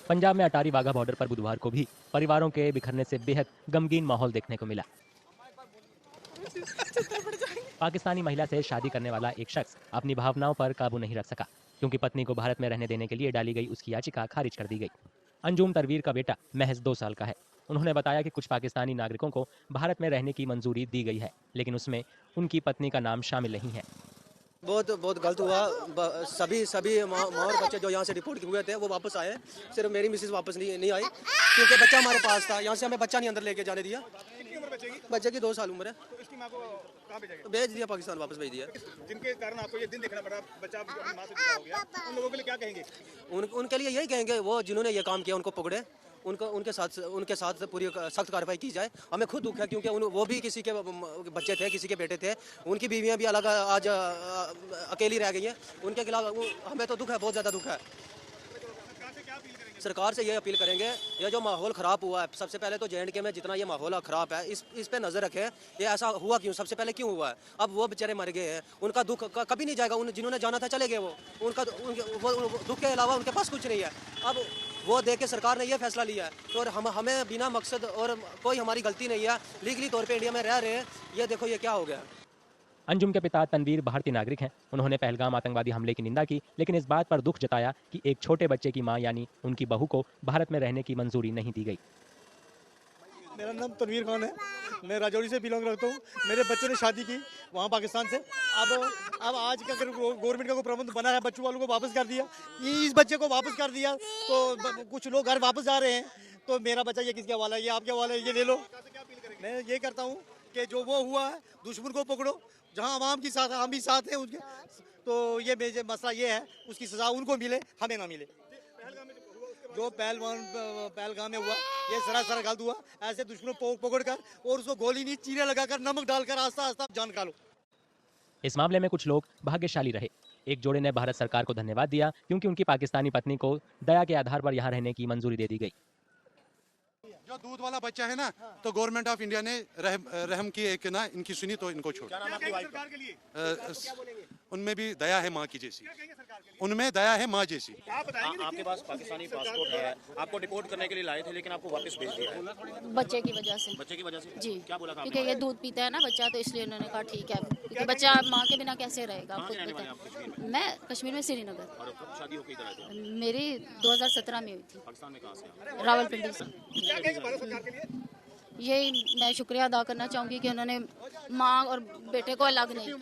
पंजाब में अटारी वाघा बॉर्डर पर बुधवार को भी परिवारों के बिखरने से बेहद गमगीन माहौल देखने को मिला। पाकिस्तानी महिला से शादी करने वाला एक शख्स अपनी भावनाओं पर काबू नहीं रख सका, क्योंकि पत्नी को भारत में रहने देने के लिए डाली गई उसकी याचिका खारिज कर दी गई। अंजुम तनवीर का बेटा महज 2 साल का है। उन्होंने बताया कि कुछ पाकिस्तानी नागरिकों को भारत में रहने की मंजूरी दी गई है, लेकिन उसमें उनकी पत्नी का नाम शामिल नहीं है। बहुत बहुत गलत हुआ। सभी सभी माँ और बच्चे जो यहाँ से डिपोर्ट हुए थे वो वापस आए। सिर्फ मेरी मिसेज वापस नहीं आई, क्योंकि बच्चा हमारे पास था। यहाँ से हमें बच्चा नहीं अंदर लेके जाने दिया। बच्चे की 2 साल उम्र है। तो इसकी माँ को कहाँ भेजा गया? भेज दिया, पाकिस्तान वापस भेज दिया। जिनके कारण आपको ये दिन देखना पड़ा, बच्चा अपनी माँ से जुदा हो गया, उन लोगों के लिए क्या कहेंगे? उनके लिए यही कहेंगे, वो जिन्होंने ये काम किया उनको पकड़े, उनके साथ पूरी सख्त कार्रवाई की जाए। हमें खुद दुख है, क्योंकि वो भी किसी के बच्चे थे, किसी के बेटे थे। उनकी बीवियां भी अलग आज अकेली रह गई हैं। उनके खिलाफ हमें तो दुख है, बहुत ज़्यादा दुख है। सरकार से ये अपील करेंगे, ये जो माहौल ख़राब हुआ है, सबसे पहले तो J&K में जितना ये माहौल ख़राब है, इस पे नज़र रखें। ये ऐसा हुआ क्यों, सबसे पहले क्यों हुआ है? अब वो बेचारे मर गए हैं, उनका दुख कभी नहीं जाएगा। जिन्होंने जाना था चले गए, वो दुख के अलावा उनके पास कुछ नहीं है। अब वो देख के सरकार ने ये फैसला लिया है, और हमें बिना मकसद और कोई हमारी गलती नहीं है, लीगली तौर पर इंडिया में रह रहे हैं। ये देखो ये क्या हो गया। अंजुम के पिता तनवीर भारतीय नागरिक हैं। उन्होंने पहलगाम आतंकवादी हमले की निंदा की, लेकिन इस बात पर दुख जताया कि एक छोटे बच्चे की मां यानी उनकी बहू को भारत में रहने की मंजूरी नहीं दी गई। मेरा नाम तनवीर खान है, मैं राजौरी से बिलोंग रखता हूँ। मेरे बच्चे ने शादी की वहाँ पाकिस्तान से। अब आज का अगर गवर्नमेंट का कोई प्रबंध बना है, बच्चों वालों को वापस कर दिया, इस बच्चे को वापस कर दिया, तो कुछ लोग घर वापस जा रहे हैं। तो मेरा बच्चा ये किसके हवाला है, ये आपके हवाला है, ये ले लो। मैं ये करता हूँ कि जो वो हुआ है, दुश्मन को पकड़ो। जहाँ आवाम की साथ हम भी साथ हैं उनके, तो ये मसला ये है, उसकी सजा उनको मिले, हमें ना मिले। जो पहलगाम में हुआ, ये सरासर गलत हुआ। ऐसे दुश्मनों को पकड़ कर और उसको गोली नहीं, चीरे लगाकर, नमक डालकर आस्ता आस्ता जान निकालो। इस मामले में कुछ लोग भाग्यशाली रहे। एक जोड़े ने भारत सरकार को धन्यवाद दिया, क्योंकि उनकी पाकिस्तानी पत्नी को दया के आधार पर यहाँ रहने की मंजूरी दे दी गई। जो दूध वाला बच्चा है ना, तो गवर्नमेंट ऑफ इंडिया ने रहम की, एक ना इनकी सुनी तो इनको छोड़। उनमें भी दया है माँ की जैसी, उनमें दया है माँ जैसी। आपके पास पाकिस्तानी पासपोर्ट है, आपको डिपोर्ट करने के लिए लाए थे, लेकिन आपको वापस भेज दिया है बच्चे की वजह से। बच्चे की वजह से? जी, क्या बोला था? क्योंकि ये दूध पीता है ना बच्चा, तो इसलिए उन्होंने कहा ठीक है, क्योंकि बच्चा माँ के बिना कैसे रहेगा। कहाँ से रहने वाले हैं आप कश्मीर में? मैं कश्मीर में श्रीनगर। और कब शादी होकर इधर आए थे? मेरी 2017 में हुई थी, पाकिस्तान में कहाँ से? रावलपिंडी से। यही मैं शुक्रिया अदा करना चाहूँगी कि उन्होंने माँ और बेटे को अलग नहीं